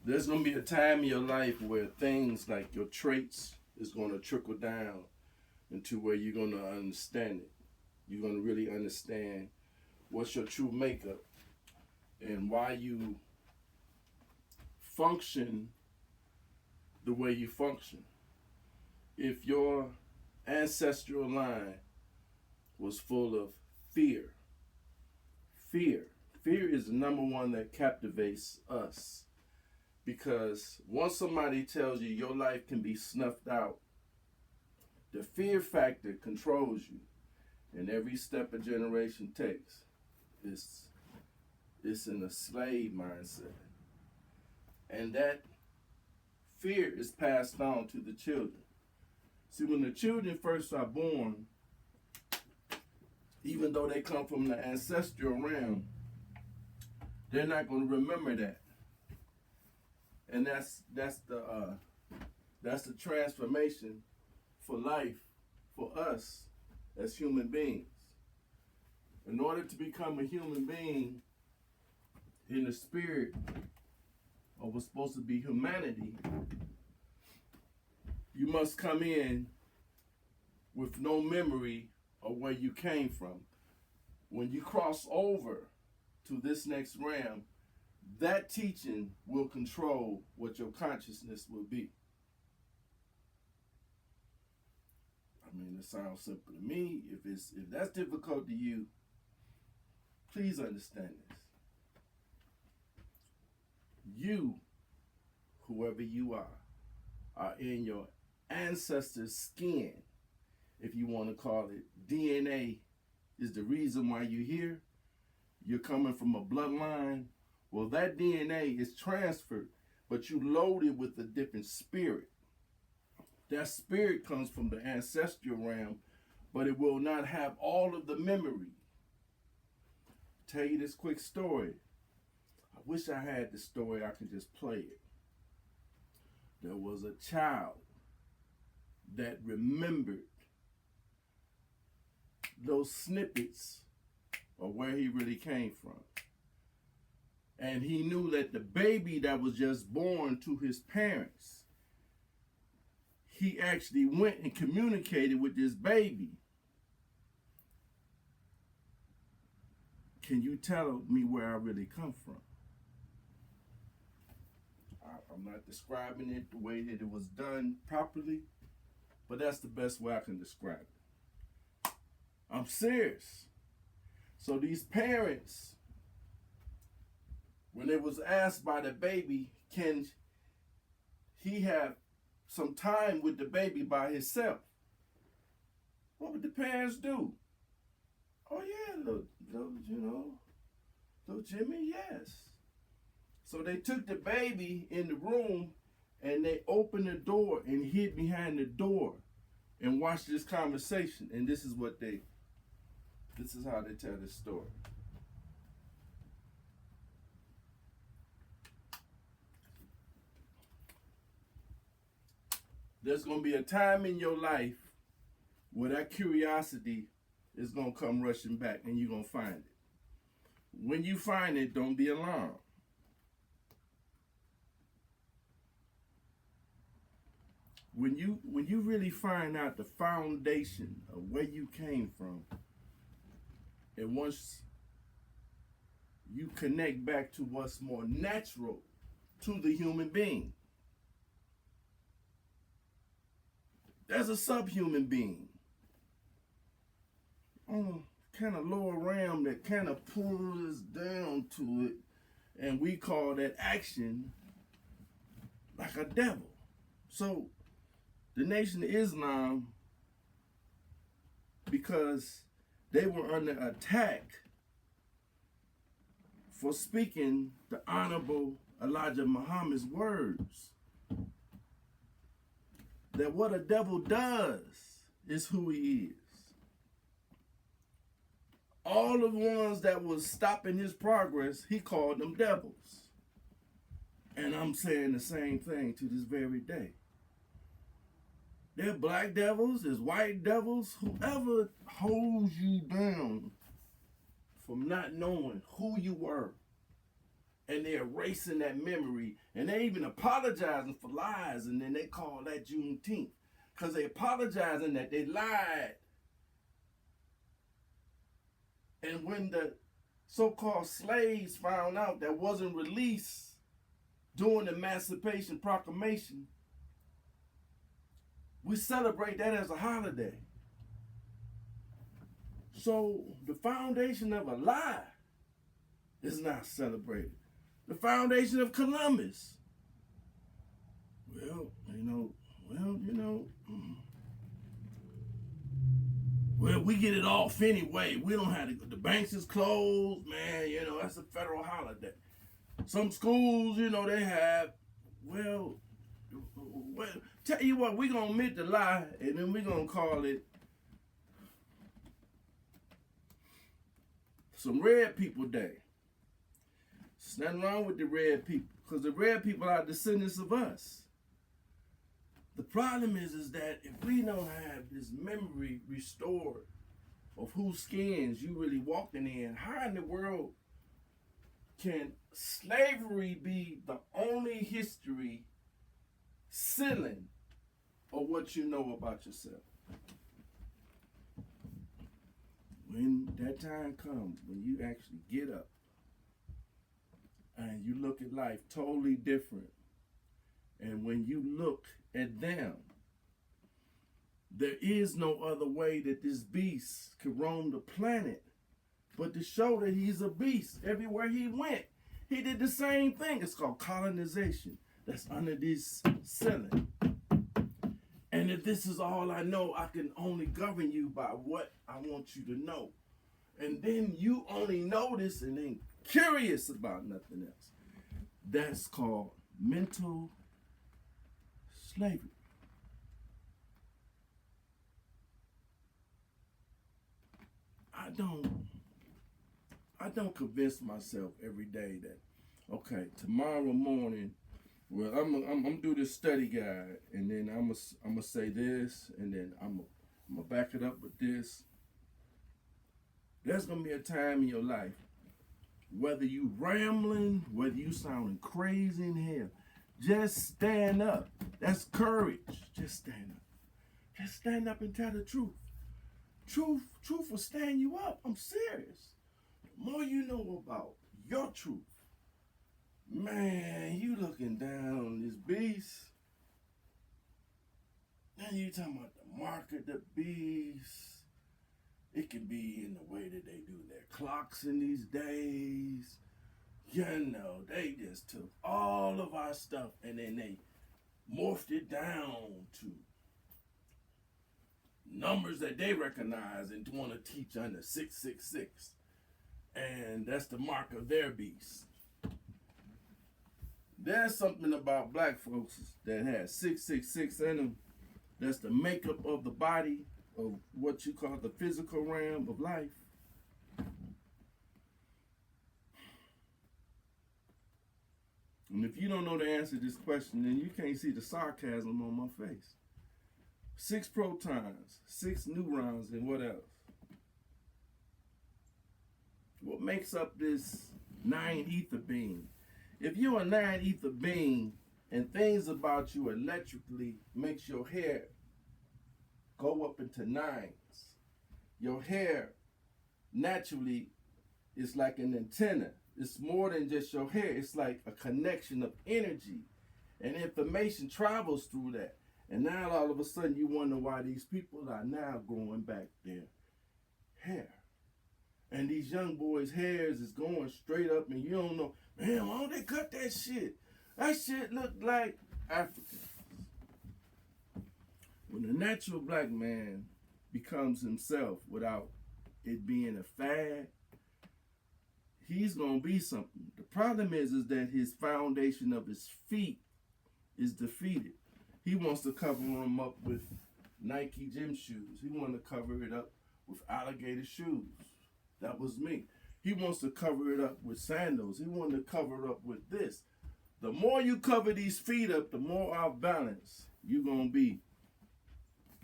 There's gonna be a time in your life where things like your traits is gonna trickle down into where you're gonna understand it. You're gonna really understand what's your true makeup and why you function the way you function. If your ancestral line was full of fear, fear, fear is the number one that captivates us. Because once somebody tells you your life can be snuffed out, the fear factor controls you. And every step a generation takes, it's in a slave mindset. And that fear is passed on to the children. See, when the children first are born, even though they come from the ancestral realm, they're not going to remember that. And that's the transformation for life for us as human beings. In order to become a human being in the spirit of what's supposed to be humanity, you must come in with no memory of where you came from. When you cross over to this next realm, that teaching will control what your consciousness will be. I mean, it sounds simple to me. If that's difficult to you, please understand this. You, whoever you are in your ancestors' skin, if you want to call it. DNA is the reason why you're here. You're coming from a bloodline. Well, that DNA is transferred, but you loaded with a different spirit. That spirit comes from the ancestral realm, but it will not have all of the memory. Tell you this quick story. I wish I had the story, I could just play it. There was a child that remembered those snippets of where he really came from. And he knew that the baby that was just born to his parents, he actually went and communicated with this baby. Can you tell me where I really come from? I'm not describing it the way that it was done properly, but that's the best way I can describe it. I'm serious. So these parents, when it was asked by the baby, can he have some time with the baby by himself? What would the parents do? Oh yeah, little Jimmy, yes. So they took the baby in the room and they opened the door and hid behind the door and watched this conversation. And this is how they tell this story. There's going to be a time in your life where that curiosity is going to come rushing back and you're going to find it. When you find it, don't be alarmed. When you really find out the foundation of where you came from, and once you connect back to what's more natural to the human being, there's a subhuman being on kind of lower realm that kind of pulls us down to it, and we call that action like a devil. So the Nation of Islam, because they were under attack for speaking the Honorable Elijah Muhammad's words, that what a devil does is who he is. All the ones that was stopping his progress, he called them devils. And I'm saying the same thing to this very day. They're black devils, there's white devils, whoever holds you down from not knowing who you were and they're erasing that memory, and they even apologizing for lies, and then they call that Juneteenth because they apologizing that they lied. And when the so-called slaves found out that wasn't released during the Emancipation Proclamation, we celebrate that as a holiday. So the foundation of a lie is not celebrated. The foundation of Columbus. Well, we get it off anyway. We don't have to go. The banks is closed, man. That's a federal holiday. Some schools, they have, well, tell you what, we're going to admit the lie, and then we're going to call it some red people day. There's nothing wrong with the red people, because the red people are descendants of us. The problem is that if we don't have this memory restored of whose skins you really walking in, how in the world can slavery be the only history ceiling of what you know about yourself? When that time comes, when you actually get up and you look at life totally different, and when you look at them, there is no other way that this beast could roam the planet but to show that he's a beast. Everywhere he went, he did the same thing. It's called colonization. That's under this ceiling. And if this is all I know, I can only govern you by what I want you to know. And then you only know this and ain't curious about nothing else. That's called mental slavery. I don't convince myself every day that, okay, tomorrow morning, well, I'm do this study guide, and then I'm gonna say this, and then I'm gonna back it up with this. There's gonna be a time in your life, whether you rambling, whether you sounding crazy in hell, just stand up. That's courage. Just stand up. Just stand up and tell the truth. Truth will stand you up. I'm serious. The more you know about your truth, man, you looking down on this beast. Then you talking about the mark of the beast. It can be in the way that they do their clocks in these days. They just took all of our stuff and then they morphed it down to numbers that they recognize and want to teach under 666. And that's the mark of their beast. There's something about black folks that has 666 in them. That's the makeup of the body of what you call the physical realm of life. And if you don't know the answer to this question, then you can't see the sarcasm on my face. 6 protons, 6 neurons, and what else? What makes up this 9 ether being? If you're a 9 ether being and things about you electrically makes your hair go up into 9s, your hair naturally is like an antenna. It's more than just your hair. It's like a connection of energy, and information travels through that. And now all of a sudden you wonder why these people are now growing back their hair. And these young boys' hairs is going straight up, and you don't know, man, why don't they cut that shit? That shit look like African. When the natural black man becomes himself without it being a fad, he's gonna be something. The problem is that his foundation of his feet is defeated. He wants to cover them up with Nike gym shoes. He wants to cover it up with alligator shoes. That was me. He wants to cover it up with sandals. He wanted to cover it up with this. The more you cover these feet up, the more off balance you're going to be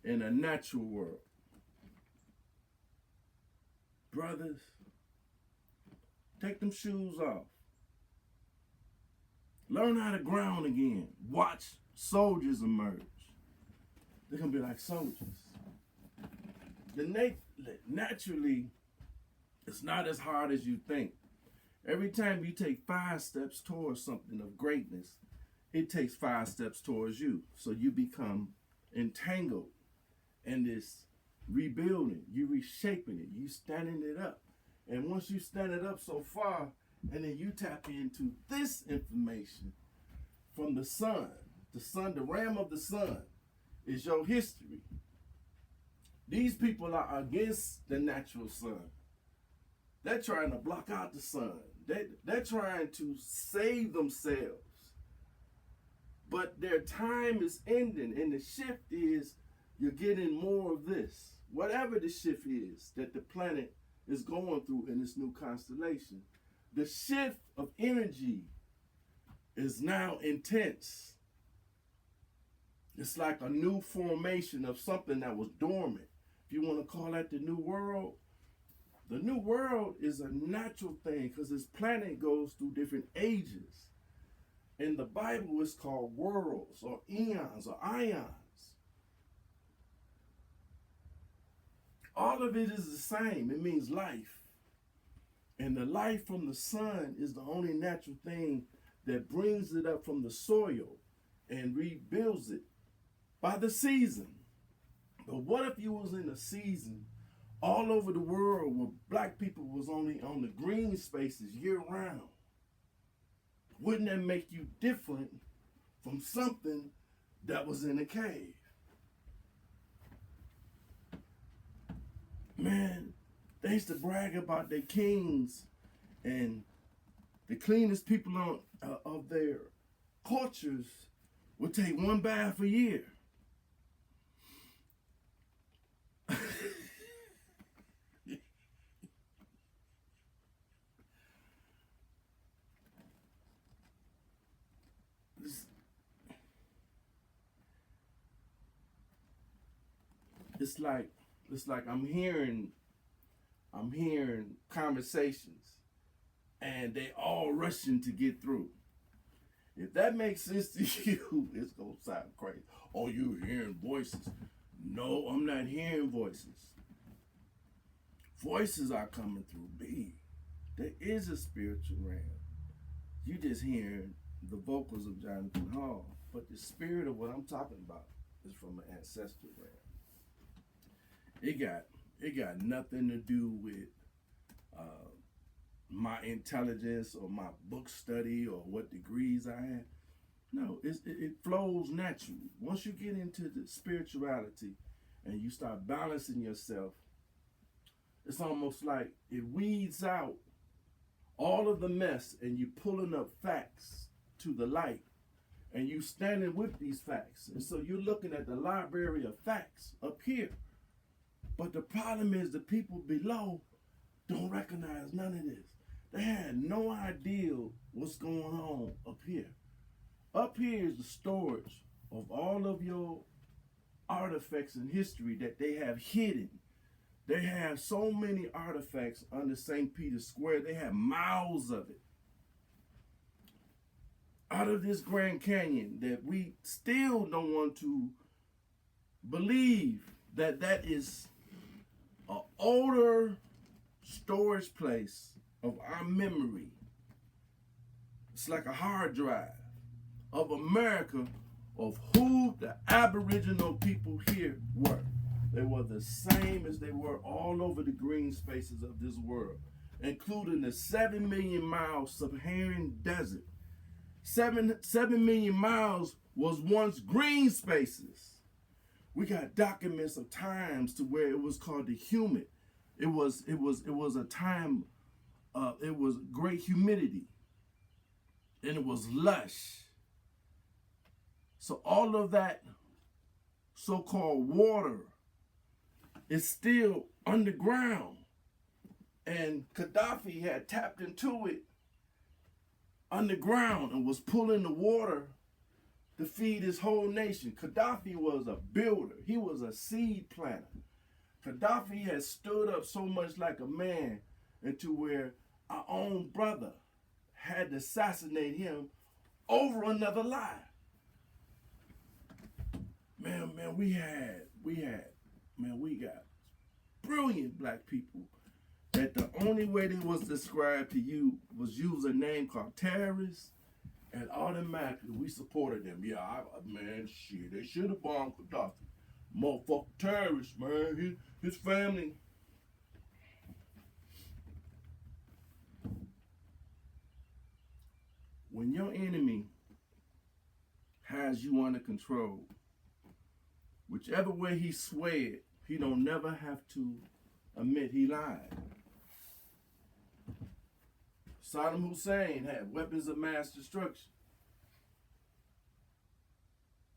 in a natural world. Brothers, take them shoes off. Learn how to ground again. Watch soldiers emerge. They're going to be like soldiers. Naturally, it's not as hard as you think. Every time you take 5 steps towards something of greatness, it takes 5 steps towards you. So you become entangled in this rebuilding. You reshaping it. You standing it up. And once you stand it up so far, and then you tap into this information from the sun, the ram of the sun is your history. These people are against the natural sun. They're trying to block out the sun. They're trying to save themselves. But their time is ending, and the shift is you're getting more of this. Whatever the shift is that the planet is going through in this new constellation, the shift of energy is now intense. It's like a new formation of something that was dormant. If you want to call that the new world is a natural thing because this planet goes through different ages. In the Bible, it's called worlds or eons or ions. All of it is the same. It means life. And the life from the sun is the only natural thing that brings it up from the soil and rebuilds it by the season. But what if you was in a season all over the world where black people was only on the green spaces year round? Wouldn't that make you different from something that was in a cave? Man, they used to brag about their kings and the cleanest people of their cultures would take 1 bath a year. It's like I'm hearing conversations and they all rushing to get through. If that makes sense to you, it's gonna sound crazy. Oh, you're hearing voices. No, I'm not hearing voices. Voices are coming through me. There is a spiritual realm. You just hearing the vocals of Jonathan Hall, but the spirit of what I'm talking about is from an ancestral realm. It got nothing to do with my intelligence or my book study or what degrees I have. No, it flows naturally. Once you get into the spirituality and you start balancing yourself, it's almost like it weeds out all of the mess and you pulling up facts to the light and you standing with these facts. And so you're looking at the library of facts up here. But the problem is the people below don't recognize none of this. They had no idea what's going on up here. Up here is the storage of all of your artifacts in history that they have hidden. They have so many artifacts under St. Peter's Square. They have miles of it. Out of this Grand Canyon that we still don't want to believe that is an older storage place of our memory. It's like a hard drive of America, of who the Aboriginal people here were. They were the same as they were all over the green spaces of this world, including the 7 million mile Saharan desert. 7 million miles was once green spaces. We got documents of times to where it was called the humid. It was a time. It was great humidity, and it was lush. So all of that so-called water is still underground, and Gaddafi had tapped into it underground and was pulling the water to feed his whole nation. Gaddafi was a builder. He was a seed planter. Gaddafi had stood up so much like a man into where our own brother had to assassinate him over another lie. Man, we got brilliant black people that the only way they was described to you was use a name called terrorists, and automatically we supported them. Yeah, man, shit, they should have bombed Gaddafi. Motherfucking terrorists, man, his family. When your enemy has you under control, whichever way he swayed, he don't never have to admit he lied. Saddam Hussein had weapons of mass destruction.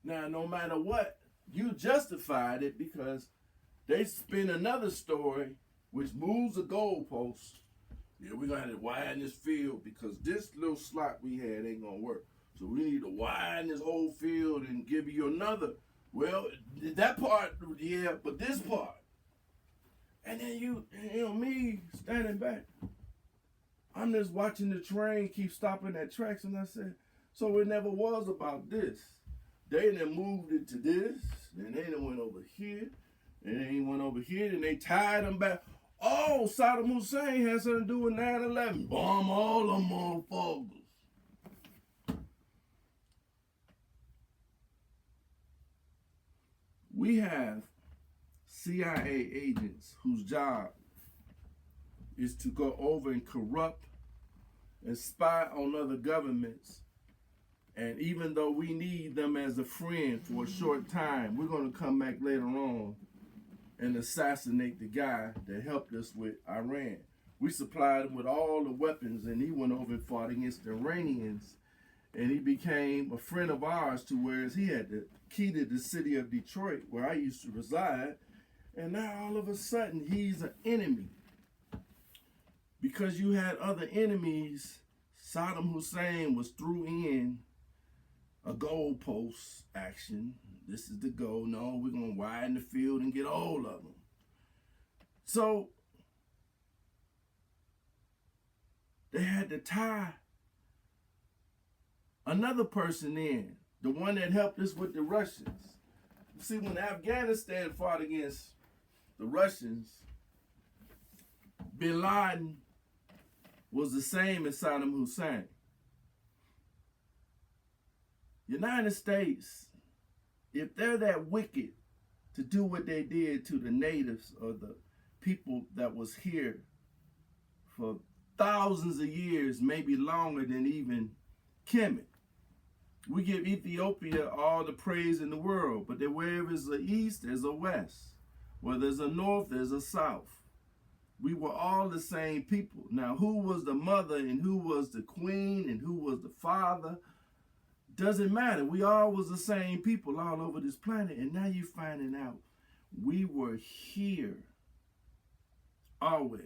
Now, no matter what, you justified it because they spin another story which moves the goalposts. Yeah, we're going to have to widen this field because this little slot we had ain't going to work. So we need to widen this whole field and give you another. Well, that part, yeah, but this part. And then me standing back. I'm just watching the train keep stopping at tracks, and I said, so it never was about this. They then moved it to this, and they then went over here, and they went over here, and they tied them back. Oh, Saddam Hussein has something to do with 9/11. Bomb all them motherfuckers. We have CIA agents whose job is to go over and corrupt and spy on other governments. And even though we need them as a friend for a short time, we're going to come back later on and assassinate the guy that helped us with Iran. We supplied him with all the weapons, and he went over and fought against the Iranians. And he became a friend of ours to where he had the key to the city of Detroit, where I used to reside. And now all of a sudden, he's an enemy. Because you had other enemies, Saddam Hussein was threw in a goalpost action. This is the goal. No, we're going to widen the field and get all of them. So they had to tie another person in, the one that helped us with the Russians. You see, when Afghanistan fought against the Russians, Bin Laden was the same as Saddam Hussein. United States, if they're that wicked to do what they did to the natives or the people that was here for thousands of years, maybe longer than even Kemet. We give Ethiopia all the praise in the world, but wherever there's a east, there's a west. Where there's a north, there's a south. We were all the same people. Now, who was the mother and who was the queen and who was the father? Doesn't matter. We all was the same people all over this planet. And now you're finding out we were here always.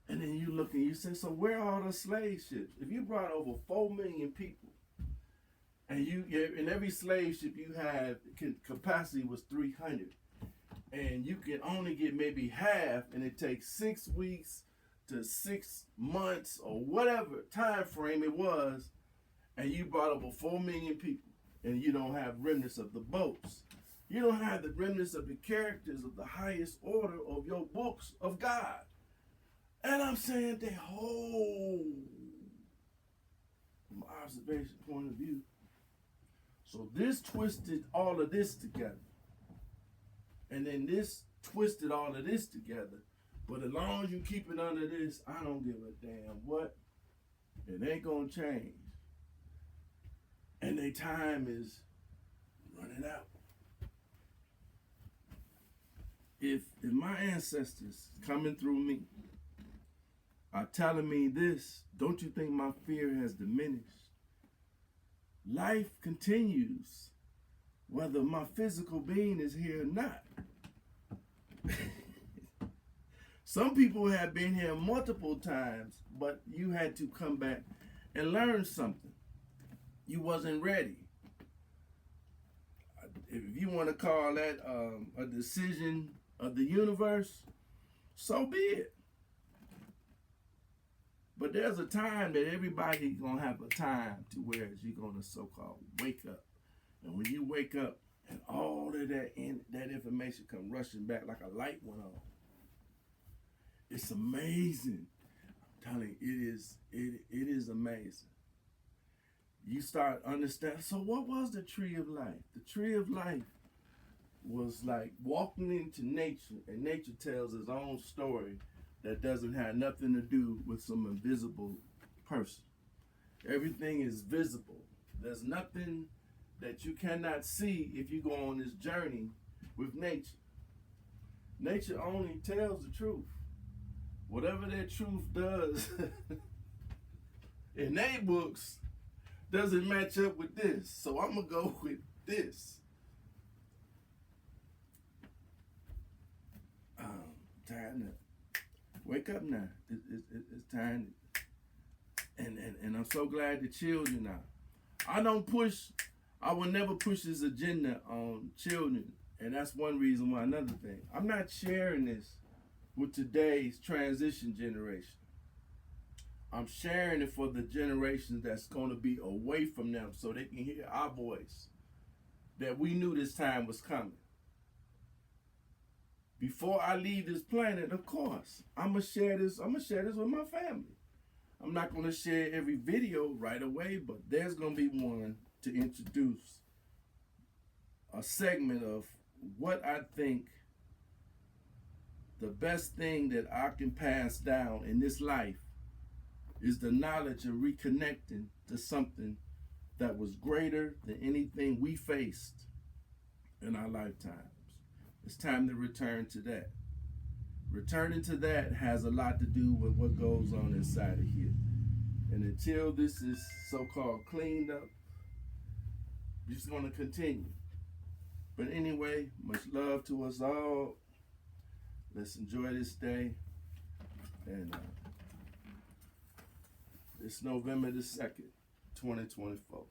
And then you look and you say, so where are the slave ships? If you brought over 4 million people, and in every slave ship you have, capacity was 300, and you can only get maybe half, and it takes 6 weeks to 6 months or whatever time frame it was, and you brought over 4 million people, and you don't have remnants of the boats. You don't have the remnants of the characters of the highest order of your books of God. And I'm saying the whole, from observation point of view. So this twisted all of this together. And then this twisted all of this together. But as long as you keep it under this, I don't give a damn what. It ain't gonna change. And their time is running out. If my ancestors coming through me are telling me this, don't you think my fear has diminished? Life continues, whether my physical being is here or not. Some people have been here multiple times, but you had to come back and learn something. You wasn't ready. If you want to call that a decision of the universe, so be it. But there's a time that everybody gonna have a time to where you're gonna so-called wake up. And when you wake up and all of that information come rushing back like a light went on, it's amazing. I'm telling you, it is amazing. You start understanding. So what was the tree of life? The tree of life was like walking into nature, and nature tells its own story that doesn't have nothing to do with some invisible person. Everything is visible. There's nothing that you cannot see if you go on this journey with nature. Nature only tells the truth. Whatever that truth does in their books doesn't match up with this. So I'm going to go with this. Time to wake up now. It's time to, and I'm so glad the children now. I will never push this agenda on children. And that's one reason why. Another thing, I'm not sharing this with today's transition generation. I'm sharing it for the generations that's going to be away from them so they can hear our voice, that we knew this time was coming. Before I leave this planet, of course, I'm gonna share this with my family. I'm not gonna share every video right away, but there's gonna be one to introduce a segment of what I think the best thing that I can pass down in this life is the knowledge of reconnecting to something that was greater than anything we faced in our lifetimes. It's time to return to that. Returning to that has a lot to do with what goes on inside of here. And until this is so-called cleaned up, we're just going to continue. But anyway, much love to us all. Let's enjoy this day. And it's November the 2nd, 2024.